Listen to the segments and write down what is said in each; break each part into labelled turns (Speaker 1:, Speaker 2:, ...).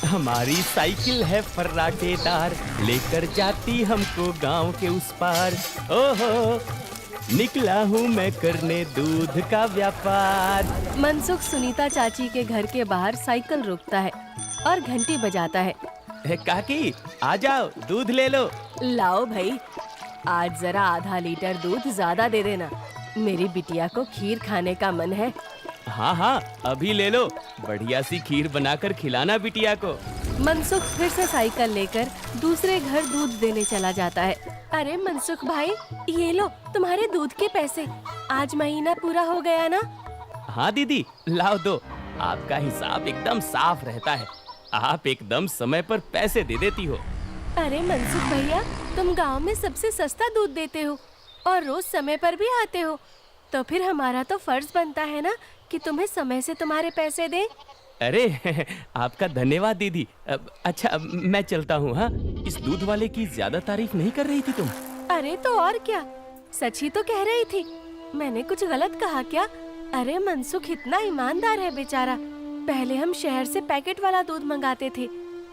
Speaker 1: हमारी साइकिल है फर्राटेदार, लेकर जाती हमको गांव के उस पार। ओहो, निकला हूँ मैं करने दूध का व्यापार।
Speaker 2: मनसुख सुनीता चाची के घर के बाहर साइकिल रोकता है और घंटी बजाता है।
Speaker 1: काकी, आ जाओ, दूध ले लो।
Speaker 2: लाओ भाई, आज जरा आधा लीटर दूध ज्यादा दे देना, मेरी बिटिया को खीर खाने का मन है।
Speaker 1: हाँ हाँ, अभी ले लो, बढ़िया सी खीर बनाकर खिलाना बिटिया को।
Speaker 2: मनसुख फिर से साइकिल लेकर दूसरे घर दूध देने चला जाता है। अरे मनसुख भाई, ये लो तुम्हारे दूध के पैसे, आज महीना पूरा हो गया ना?
Speaker 1: हाँ दीदी, लाओ दो, आपका हिसाब एकदम साफ रहता है, आप एकदम समय पर पैसे दे देती हो।
Speaker 2: अरे मनसुख भैया, तुम गांव में सबसे सस्ता दूध देते हो और रोज समय पर भी आते हो, तो फिर हमारा तो फर्ज बनता है ना कि तुम्हें समय से तुम्हारे पैसे दें।
Speaker 1: अरे आपका धन्यवाद दीदी। अच्छा, मैं चलता हूँ। हाँ, इस दूध वाले की ज्यादा तारीफ नहीं कर रही थी तुम?
Speaker 2: अरे तो और क्या, सच ही तो कह रही थी, मैंने कुछ गलत कहा क्या? अरे मनसुख इतना ईमानदार है बेचारा। पहले हम शहर से पैकेट वाला दूध मंगाते थे,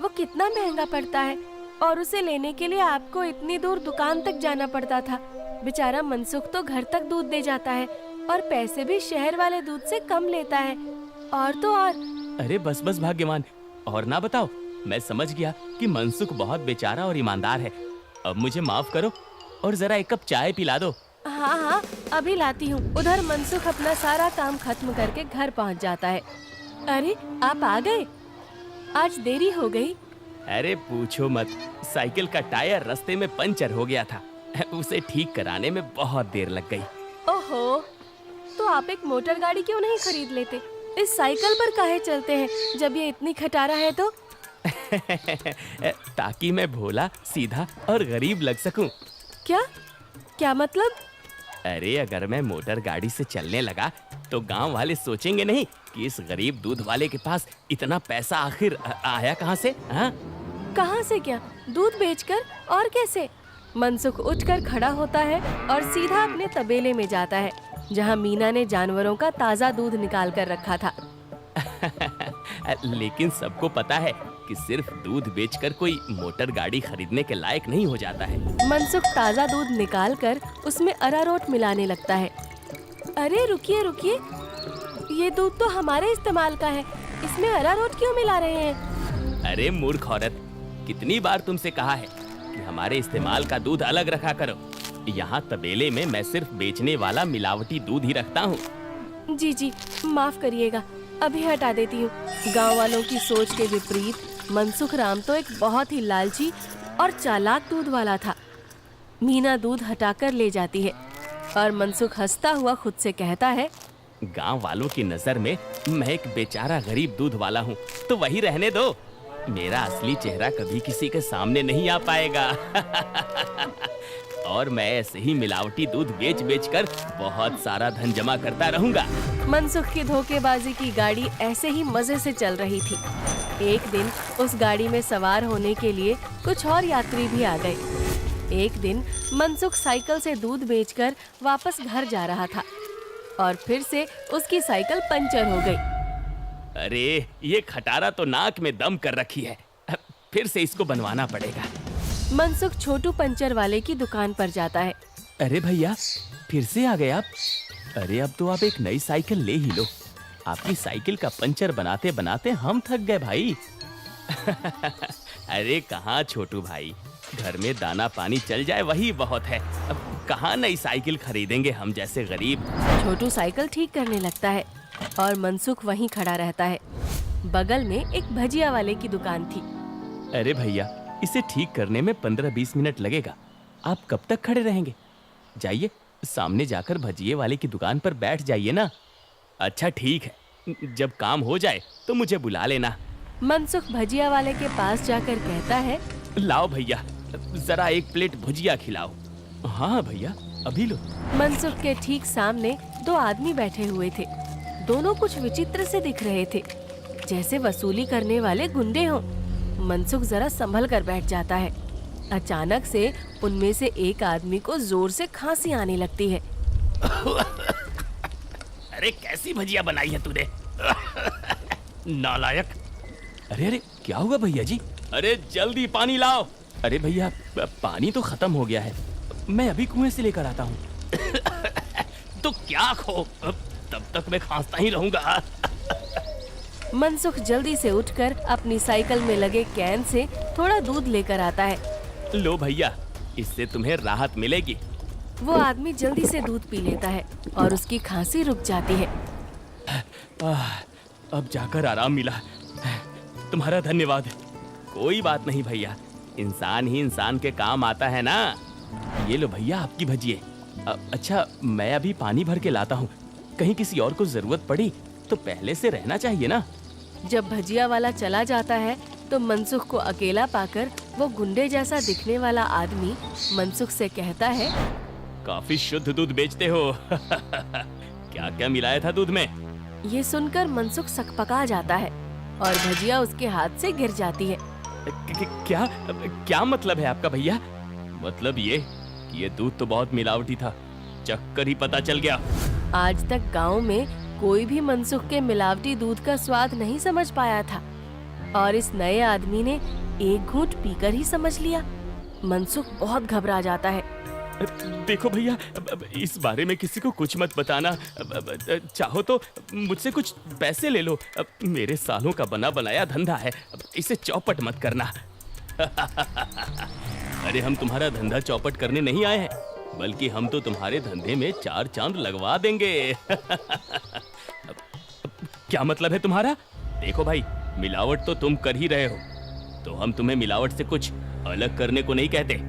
Speaker 2: वो कितना महंगा पड़ता है, और उसे लेने के लिए आपको इतनी दूर दुकान तक जाना पड़ता था। बेचारा मनसुख तो घर तक दूध दे जाता है और पैसे भी शहर वाले दूध से कम लेता है। और तो और।
Speaker 1: अरे बस बस भाग्यवान, और ना बताओ, मैं समझ गया कि मनसुख बहुत बेचारा और ईमानदार है। अब मुझे माफ करो और जरा एक कप चाय पिला दो।
Speaker 2: हाँ हाँ, अभी लाती हूँ। उधर मनसुख अपना सारा काम खत्म करके घर पहुँच जाता है। अरे आप आ गए, आज देरी हो गई।
Speaker 1: अरे पूछो मत, साइकिल का टायर रास्ते में पंचर हो गया था, उसे ठीक कराने में बहुत देर लग गई।
Speaker 2: ओहो, तो आप एक मोटर गाड़ी क्यों नहीं खरीद लेते? इस साइकिल पर काहे चलते हैं जब ये इतनी खटारा है तो?
Speaker 1: ताकि मैं भोला, सीधा और गरीब लग सकूं।
Speaker 2: क्या क्या मतलब?
Speaker 1: अरे अगर मैं मोटर गाड़ी से चलने लगा तो गांव वाले सोचेंगे नहीं कि इस गरीब दूध वाले के पास इतना पैसा आखिर आया कहां से? हाँ,
Speaker 2: कहां से क्या? दूध बेचकर? और कैसे? मनसुख उठकर खड़ा होता है और सीधा अपने तबेले में जाता है, जहां मीना ने जानवरों का ताजा दूध निकाल कर रखा था।
Speaker 1: लेकिन सबको पता है कि सिर्फ दूध बेचकर कोई मोटर गाड़ी खरीदने के लायक नहीं हो जाता है।
Speaker 2: मनसुख ताजा दूध निकालकर उसमें अरारोट मिलाने लगता है। अरे रुकिए रुकिए, ये दूध तो हमारे इस्तेमाल का है, इसमें अरारोट क्यों मिला रहे हैं?
Speaker 1: अरे मूर्ख औरत, कितनी बार तुमसे कहा है कि हमारे इस्तेमाल का दूध अलग रखा करो। यहाँ तबेले में मैं सिर्फ बेचने वाला मिलावटी दूध ही रखता हूँ।
Speaker 2: जी जी, माफ करिएगा, अभी हटा देती हूँ। गांव वालों की सोच के विपरीत मनसुख राम तो एक बहुत ही लालची और चालाक दूध वाला था। मीना दूध हटाकर ले जाती है और मनसुख हंसता हुआ खुद से कहता है,
Speaker 1: गांव वालों की नजर में मैं एक बेचारा गरीब दूध वाला हूँ, तो वही रहने दो। मेरा असली चेहरा कभी किसी के सामने नहीं आ पाएगा। और मैं ऐसे ही मिलावटी दूध बेच बेच कर बहुत सारा धन जमा करता रहूंगा।
Speaker 2: मनसुख की धोखेबाजी की गाड़ी ऐसे ही मजे से चल रही थी। एक दिन उस गाड़ी में सवार होने के लिए कुछ और यात्री भी आ गए। एक दिन मनसुख साइकिल से दूध बेचकर वापस घर जा रहा था और फिर से उसकी साइकिल पंचर हो गई।
Speaker 1: अरे ये खटारा तो नाक में दम कर रखी है, फिर से इसको बनवाना पड़ेगा।
Speaker 2: मनसुख छोटू पंचर वाले की दुकान पर जाता है।
Speaker 1: अरे भैया, फिर से आ गए आप? अरे अब तो आप एक नई साइकिल ले ही लो, आपकी साइकिल का पंचर बनाते बनाते हम थक गए भाई। अरे कहाँ छोटू भाई, घर में दाना पानी चल जाए वही बहुत है, अब कहाँ नई साइकिल खरीदेंगे हम जैसे गरीब।
Speaker 2: छोटू साइकिल ठीक करने लगता है और मनसुख वहीं खड़ा रहता है। बगल में एक भजिया वाले की दुकान थी।
Speaker 1: अरे भैया, इसे ठीक करने में 15-20 मिनट लगेगा, आप कब तक खड़े रहेंगे? जाइए, सामने जाकर भजिए वाले की दुकान पर बैठ जाइए ना। अच्छा ठीक है, जब काम हो जाए तो मुझे बुला लेना।
Speaker 2: मनसुख भजिया वाले के पास जाकर कहता है,
Speaker 1: लाओ भैया, जरा एक प्लेट भुजिया खिलाओ। हाँ भैया, अभी लो।
Speaker 2: मनसुख के ठीक सामने दो आदमी बैठे हुए थे। दोनों कुछ विचित्र से दिख रहे थे, जैसे वसूली करने वाले गुंडे हों। मनसुख जरा संभल कर बैठ जाता है। अचानक से उनमें से एक आदमी को जोर से खांसी आने लगती है।
Speaker 1: अरे कैसी भजिया बनाई है तूने? नालायक, अरे अरे क्या हुआ भैया जी? अरे जल्दी पानी लाओ। अरे भैया पानी तो खत्म हो गया है, मैं अभी कुएं से लेकर आता हूँ। तो क्या खो, तब तक मैं खांसता ही रहूंगा।
Speaker 2: मनसुख जल्दी से उठकर अपनी साइकिल में लगे कैन से थोड़ा दूध लेकर आता है।
Speaker 1: लो भैया, इससे तुम्हें राहत मिलेगी।
Speaker 2: वो आदमी जल्दी से दूध पी लेता है और उसकी खांसी रुक जाती है।
Speaker 1: अब जाकर आराम मिला, तुम्हारा धन्यवाद। कोई बात नहीं भैया, इंसान ही इंसान के काम आता है ना। ये लो भैया आपकी भजिए। अच्छा मैं अभी पानी भर के लाता हूँ, कहीं किसी और को जरूरत पड़ी तो पहले से रहना चाहिए ना।
Speaker 2: जब भजिया वाला चला जाता है तो मनसुख को अकेला पाकर वो गुंडे जैसा दिखने वाला आदमी मनसुख से कहता है,
Speaker 1: काफी शुद्ध दूध बेचते हो। क्या क्या मिलाया था दूध में?
Speaker 2: ये सुनकर मनसुख सकपका जाता है और भजिया उसके हाथ से गिर जाती है।
Speaker 1: क्या क्या मतलब है आपका भैया? मतलब ये कि ये दूध तो बहुत मिलावटी था, चक्कर ही पता चल गया।
Speaker 2: आज तक गांव में कोई भी मनसुख के मिलावटी दूध का स्वाद नहीं समझ पाया था और इस नए आदमी ने एक घूंट पीकर ही समझ लिया। मनसुख बहुत घबरा जाता है।
Speaker 1: देखो भैया, इस बारे में किसी को कुछ मत बताना। चाहो तो मुझसे कुछ पैसे ले लो, मेरे सालों का बना बनाया धंधा है, इसे चौपट मत करना। अरे हम तुम्हारा धंधा चौपट करने नहीं आए हैं, बल्कि हम तो तुम्हारे धंधे में 4 चांद लगवा देंगे। क्या मतलब है तुम्हारा? देखो भाई, मिलावट तो तुम कर ही रहे हो, तो हम तुम्हें मिलावट से कुछ अलग करने को नहीं कहते।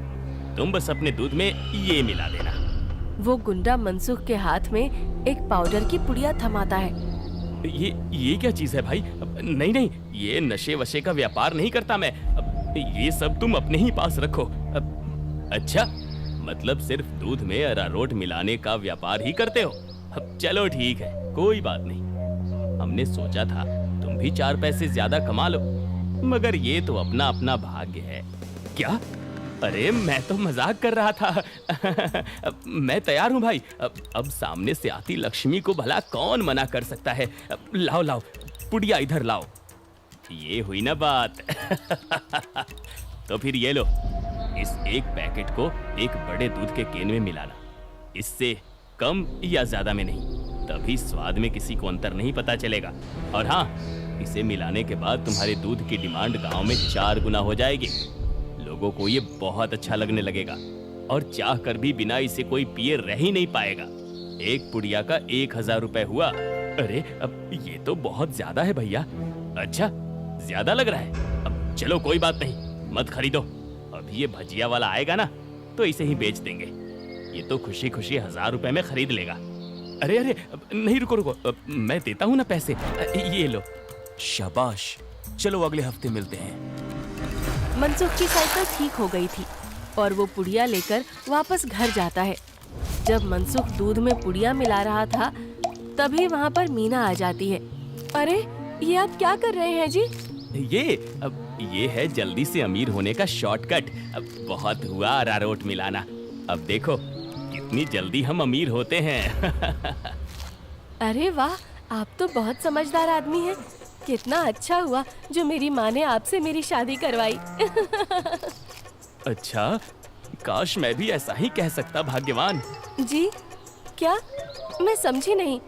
Speaker 1: तुम बस अपने दूध में ये मिला देना।
Speaker 2: वो गुंडा मनसुख के हाथ में एक पाउडर की पुड़िया थमाता है।
Speaker 1: ये क्या चीज है भाई? नहीं नहीं, ये नशे वशे का व्यापार नहीं करता मैं। ये सब तुम अपने ही पास रखो। अच्छा, मतलब सिर्फ दूध में अरारोट मिलाने का व्यापार ही करते हो? चलो ठीक है, कोई बात नहीं। हमने सोचा था तुम भी 4 पैसे ज्यादा कमा लो, मगर ये तो अपना अपना भाग्य है। क्या? अरे मैं तो मजाक कर रहा था। मैं तैयार हूँ भाई। अब सामने से आती लक्ष्मी को भला कौन मना कर सकता है। लाओ लाओ, पुड़िया इधर लाओ। ये हुई ना बात। तो फिर ये लो, इस एक पैकेट को एक बड़े दूध के केन में मिलाना। इससे कम या ज्यादा में नहीं, तभी स्वाद में किसी को अंतर नहीं पता चलेगा। और हाँ, इसे मिलाने के बाद तुम्हारे दूध की डिमांड गांव में 4 गुना हो जाएगी। लोगों को ये बहुत अच्छा लगने लगेगा और चाह कर भी बिना इसे कोई पिए रह ही नहीं पाएगा। एक पुड़िया का 1000 रुपए हुआ। अरे अब ये तो बहुत ज्यादा है भैया। अच्छा, ज्यादा लग रहा है? अब चलो कोई बात नहीं, मत खरीदो। अभी ये भजिया वाला आएगा ना, तो इसे ही बेच देंगे। ये तो खुशी खुशी 1000 रुपए में खरीद लेगा। अरे अरे नहीं, रुको रुको, मैं देता हूँ ना पैसे। ये लो। शाबाश, चलो अगले हफ्ते मिलते हैं।
Speaker 2: मनसुख की साइकिल ठीक हो गई थी और वो पुड़िया लेकर वापस घर जाता है। जब मनसुख दूध में पुड़िया मिला रहा था, तभी वहाँ पर मीना आ जाती है। अरे ये आप क्या कर रहे हैं जी?
Speaker 1: ये है जल्दी से अमीर होने का शॉर्टकट। बहुत हुआ अरारोट मिलाना, अब देखो कितनी जल्दी हम अमीर होते हैं।
Speaker 2: अरे वाह, आप तो बहुत समझदार आदमी हैं। कितना अच्छा हुआ जो मेरी माँ ने आपसे मेरी शादी करवाई।
Speaker 1: अच्छा, काश मैं भी ऐसा ही कह सकता, भाग्यवान।
Speaker 2: जी क्या? मैं समझी नहीं।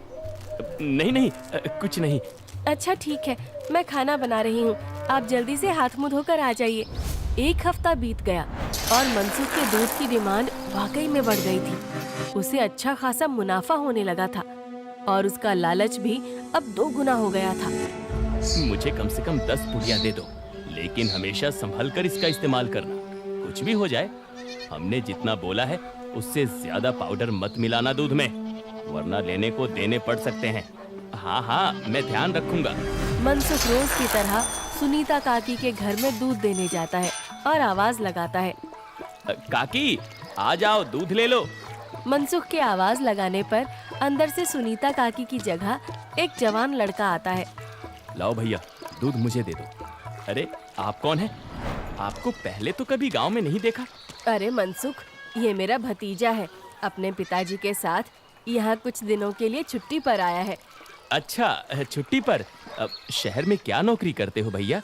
Speaker 1: नहीं नहीं, कुछ नहीं।
Speaker 2: अच्छा ठीक है, मैं खाना बना रही हूँ, आप जल्दी से हाथ मुंह धोकर आ जाइए। 1 हफ्ता बीत गया और मनसुख के दूध की डिमांड वाकई में बढ़ गई थी। उसे अच्छा खासा मुनाफा होने लगा था और उसका लालच भी अब 2 गुना हो गया था।
Speaker 1: मुझे कम से कम 10 पुड़िया दे दो, लेकिन हमेशा संभल कर इसका इस्तेमाल करना। कुछ भी हो जाए, हमने जितना बोला है उससे ज्यादा पाउडर मत मिलाना दूध में, वरना लेने को देने पड़ सकते हैं। हाँ हाँ, मैं ध्यान रखूंगा।
Speaker 2: मनसुख रोज की तरह सुनीता काकी के घर में दूध देने जाता है और आवाज लगाता है,
Speaker 1: काकी आ जाओ, दूध ले लो।
Speaker 2: मनसुख के आवाज लगाने पर अंदर से सुनीता काकी की जगह एक जवान लड़का आता है।
Speaker 1: लाओ भैया, दूध मुझे दे दो। अरे आप कौन है? आपको पहले तो कभी गांव में नहीं देखा।
Speaker 2: अरे मनसुख, ये मेरा भतीजा है, अपने पिताजी के साथ यहाँ कुछ दिनों के लिए छुट्टी पर आया है।
Speaker 1: अच्छा, छुट्टी पर? शहर में क्या नौकरी करते हो भैया?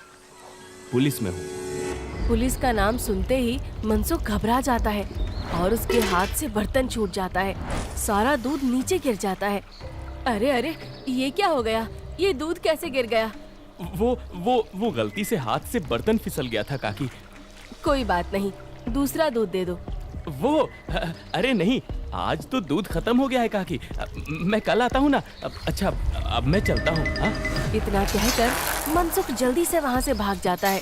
Speaker 1: पुलिस में हूँ।
Speaker 2: पुलिस का नाम सुनते ही मनसुख घबरा जाता है और उसके हाथ से बर्तन छूट जाता है। सारा दूध नीचे गिर जाता है। अरे अरे, ये क्या हो गया? ये दूध कैसे गिर गया?
Speaker 1: वो गलती से हाथ से बर्तन फिसल गया था काकी।
Speaker 2: कोई बात नहीं, दूसरा दूध दे दो।
Speaker 1: अरे नहीं, आज तो दूध खत्म हो गया है काकी। मैं कल आता हूँ ना। अच्छा, अब मैं चलता हूँ। हाँ?
Speaker 2: इतना कहकर मनसुख जल्दी से वहाँ से भाग जाता है।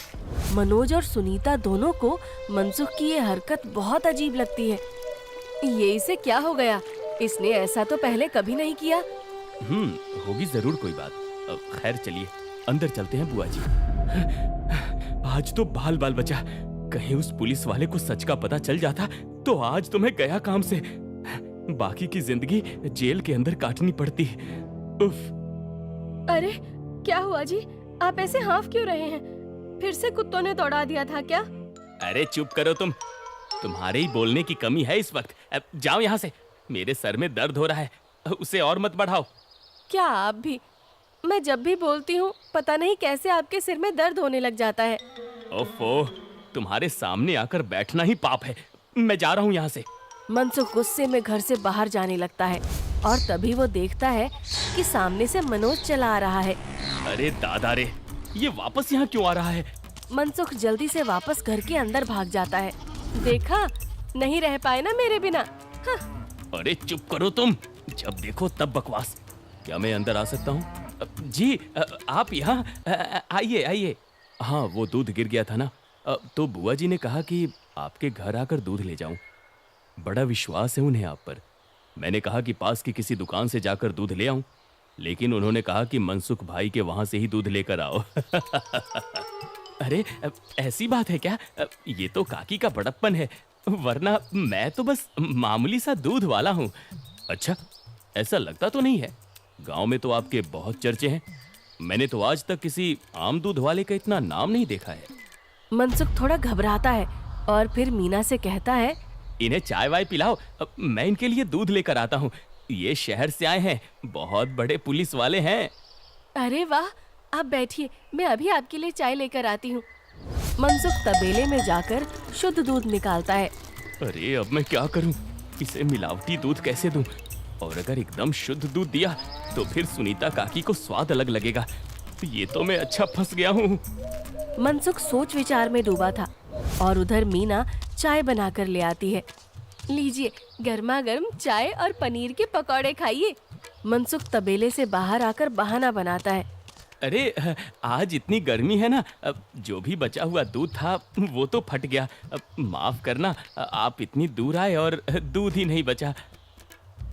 Speaker 2: मनोज और सुनीता दोनों को मनसुख की ये हरकत बहुत अजीब लगती है। ये इसे क्या हो गया? इसने ऐसा तो पहले कभी नहीं किया।
Speaker 1: होगी जरूर कोई बात। खैर चलिए अंदर चलते हैं बुआ जी। आज तो बाल बाल बचा। कहीं उस पुलिस वाले को सच का पता चल जाता तो आज तो मैं गया काम से। बाकी की जिंदगी जेल के अंदर काटनी पड़ती। उफ।
Speaker 2: अरे क्या हुआ जी? आप ऐसे हाफ क्यों रहे हैं? फिर से कुत्तों ने दौड़ा दिया था क्या?
Speaker 1: अरे चुप करो तुम। तुम्हारे ही बोलने की कमी है इस वक्त। अब जाओ यहाँ से। मेरे सर में दर्द हो रहा है। उसे और मत बढ़ाओ।
Speaker 2: क्या आप भी? मैं जब भी बोलती हूँ पता नहीं कैसे आपके सिर में दर्द होने लग जाता है।
Speaker 1: ओफो, तुम्हारे सामने आकर बैठना ही पाप है। मैं जा रहा हूँ यहाँ से।
Speaker 2: मनसुख गुस्से में घर से बाहर जाने लगता है और तभी वो देखता है कि सामने से मनोज चला आ रहा है।
Speaker 1: अरे दादा रे, ये वापस यहाँ क्यों आ रहा है?
Speaker 2: मनसुख जल्दी से वापस घर के अंदर भाग जाता है। देखा, नहीं रह पाए ना मेरे बिना। हाँ।
Speaker 1: अरे चुप करो तुम। जब देखो तब बकवास। क्या मैं अंदर आ सकता हूँ? जी, आप यहाँ आइए आइए। हाँ, वो दूध गिर गया था ना, तो बुआ जी ने कहा कि आपके घर आकर दूध ले जाऊं। बड़ा विश्वास है उन्हें आप पर। मैंने कहा कि पास की किसी दुकान से जाकर दूध ले आऊं, लेकिन उन्होंने कहा कि मनसुख भाई के वहां से ही दूध लेकर आओ। अरे ऐसी बात है क्या? ये तो काकी का बड़प्पन है, वरना मैं तो बस मामूली सा दूध वाला हूँ। अच्छा, ऐसा लगता तो नहीं है। गांव में तो आपके बहुत चर्चे हैं। मैंने तो आज तक किसी आम दूध वाले का इतना नाम नहीं देखा है।
Speaker 2: मनसुख थोड़ा घबराता है और फिर मीना से कहता है,
Speaker 1: इन्हें चाय वाय पिलाओ, मैं इनके लिए दूध लेकर आता हूँ। ये शहर से आए हैं, बहुत बड़े पुलिस वाले हैं।
Speaker 2: अरे वाह, आप बैठिए, मैं अभी आपके लिए चाय लेकर आती हूँ। मनसुख तबेले में जाकर शुद्ध दूध निकालता है।
Speaker 1: अरे अब मैं क्या करूँ? इसे मिलावटी दूध कैसे दूँ? और अगर एकदम शुद्ध दूध दिया तो फिर सुनीता काकी को स्वाद अलग लगेगा। ये तो मैं अच्छा फंस गया हूँ।
Speaker 2: मनसुख सोच विचार में डूबा था और उधर मीना चाय बनाकर ले आती है। लीजिए, गर्मा गर्म चाय और पनीर के पकौड़े खाइए। मनसुख तबेले से बाहर आकर बहाना बनाता है।
Speaker 1: अरे आज इतनी गर्मी है ना, जो भी बचा हुआ दूध था वो तो फट गया। माफ करना, आप इतनी दूर आए और दूध ही नहीं बचा।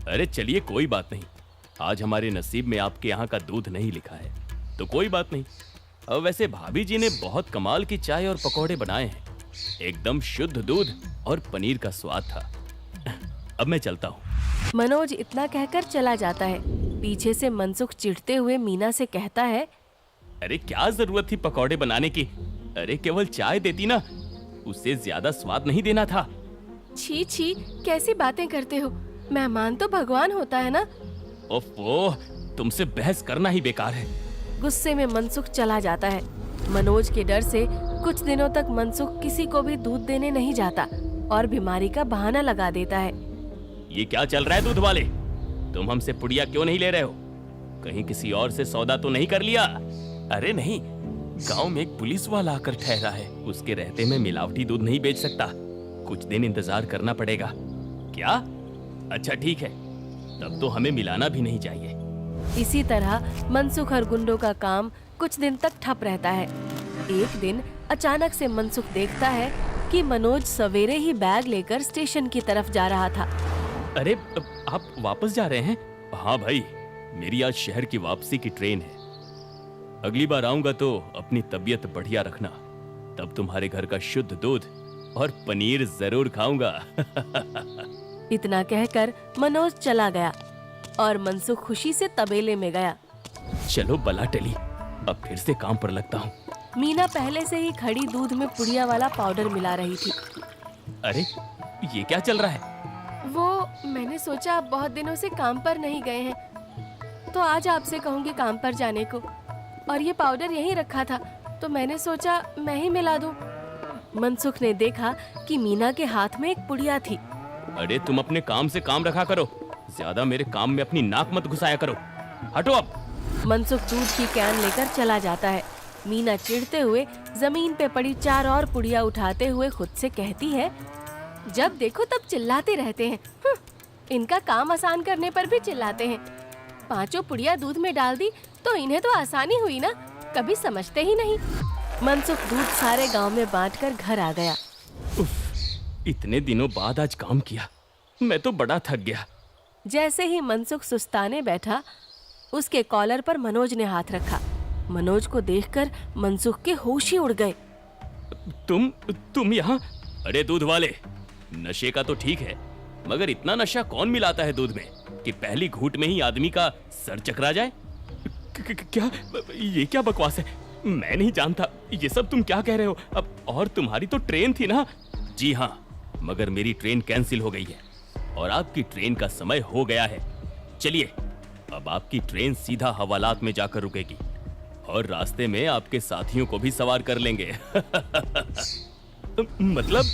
Speaker 1: अरे चलिए कोई बात नहीं, आज हमारे नसीब में आपके यहाँ का दूध नहीं लिखा है तो कोई बात नहीं। वैसे भाभी जी ने बहुत कमाल की चाय और पकौड़े बनाए हैं। एकदम शुद्ध दूध और पनीर का स्वाद था। अब मैं चलता हूँ।
Speaker 2: मनोज इतना कहकर चला जाता है। पीछे से मनसुख चिढ़ते हुए मीना से कहता है,
Speaker 1: अरे क्या जरूरत थी पकौड़े बनाने की? अरे केवल चाय देती ना, उससे ज्यादा स्वाद नहीं देना था।
Speaker 2: छी छी, कैसी बातें करते हो? मेहमान तो भगवान होता है ना।
Speaker 1: ओफो, तुमसे बहस करना ही बेकार है।
Speaker 2: गुस्से में मनसुख चला जाता है। मनोज के डर से कुछ दिनों तक मनसुख किसी को भी दूध देने नहीं जाता और बीमारी का बहाना लगा देता है।
Speaker 1: ये क्या चल रहा है दूध वाले? तुम हमसे पुड़िया क्यों नहीं ले रहे हो? कहीं किसी और से सौदा तो नहीं कर लिया? अरे नहीं, गांव में एक पुलिस वाला आकर ठहरा है। उसके रहते मैं मिलावटी दूध नहीं बेच सकता। कुछ दिन इंतजार करना पड़ेगा। क्या? अच्छा ठीक है, तब तो हमें मिलाना भी नहीं चाहिए।
Speaker 2: इसी तरह मनसुख और गुंडों का काम कुछ दिन तक ठप रहता है। एक दिन अचानक से मनसुख देखता है कि मनोज सवेरे ही बैग लेकर स्टेशन की तरफ जा रहा था।
Speaker 1: अरे आप वापस जा रहे हैं? हाँ भाई, मेरी आज शहर की वापसी की ट्रेन है। अगली बार आऊंगा तो अपनी तबीयत बढ़िया रखना, तब तुम्हारे घर का शुद्ध दूध और पनीर जरूर खाऊंगा।
Speaker 2: इतना कहकर मनोज चला गया और मनसुख खुशी से तबेले में गया।
Speaker 1: चलो बला टली, अब फिर से काम पर लगता हूँ।
Speaker 2: मीना पहले से ही खड़ी दूध में पुड़िया वाला पाउडर मिला रही थी।
Speaker 1: अरे ये क्या चल रहा है?
Speaker 2: वो मैंने सोचा आप बहुत दिनों से काम पर नहीं गए हैं तो आज आपसे कहूँगी काम पर जाने को, और ये पाउडर यहीं रखा था, तो मैंने सोचा मैं ही मिला दूं। मनसुख ने देखा कि मीना के हाथ में एक पुड़िया थी।
Speaker 1: अरे तुम अपने काम से काम रखा करो, ज्यादा मेरे काम में अपनी नाक मत घुसाया करो। हटो अब।
Speaker 2: मनसुख दूध की कैन लेकर चला जाता है। मीना चिढ़ते हुए जमीन पे पड़ी 4 और पुड़िया उठाते हुए खुद से कहती है, जब देखो तब चिल्लाते रहते हैं। इनका काम आसान करने पर भी चिल्लाते हैं। 5 पुड़िया दूध में डाल दी तो इन्हें तो आसानी हुई ना, कभी समझते ही नहीं। मनसुख दूध सारे गांव में बांटकर घर आ गया।
Speaker 1: उफ, इतने दिनों बाद आज काम किया, मैं तो बड़ा थक गया।
Speaker 2: जैसे ही मनसुख सुस्ताने बैठा, उसके कॉलर पर मनोज ने हाथ रखा। मनोज को देखकर मनसुख के होश ही उड़ गए।
Speaker 1: तुम यहाँ? अरे दूध वाले, नशे का तो ठीक है, मगर इतना नशा कौन मिलाता है दूध में कि पहली घूंट में ही आदमी का सर चकरा जाए? क्या ये क्या बकवास है? मैं नहीं जानता ये सब तुम क्या कह रहे हो। अब और तुम्हारी तो ट्रेन थी ना? जी हाँ, मगर मेरी ट्रेन कैंसिल हो गई है और आपकी ट्रेन का समय हो गया है। चलिए, अब आपकी ट्रेन सीधा हवालात में जाकर रुकेगी और रास्ते में आपके साथियों को भी सवार कर लेंगे। मतलब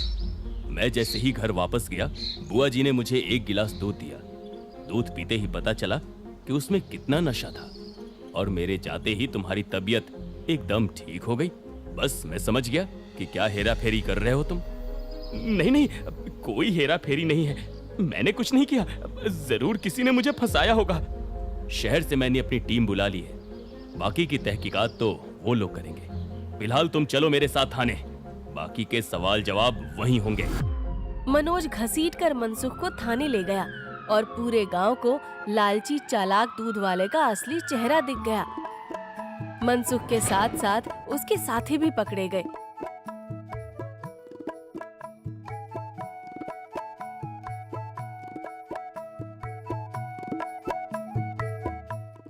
Speaker 1: मैं जैसे ही घर वापस गया, बुआ जी ने मुझे 1 गिलास दूध दिया। दूध पीते ही पता चला कि उसमें कितना नशा था और मेरे जाते ही तुम्हारी तबीयत एकदम ठीक हो गई। बस मैं समझ गया कि क्या हेरा फेरी कर रहे हो तुम। नहीं, कोई हेरा फेरी नहीं है, मैंने कुछ नहीं किया। जरूर किसी ने मुझे फंसाया होगा। शहर से मैंने अपनी टीम बुला ली है, बाकी की तहकीकात तो वो लोग करेंगे। फिलहाल तुम चलो मेरे साथ थाने, बाकी के सवाल जवाब वहीं होंगे।
Speaker 2: मनोज घसीटकर मनसुख को थाने ले गया और पूरे गांव को लालची चालाक दूध वाले का असली चेहरा दिख गया। मनसुख के साथ साथ उसके साथी भी पकड़े गए।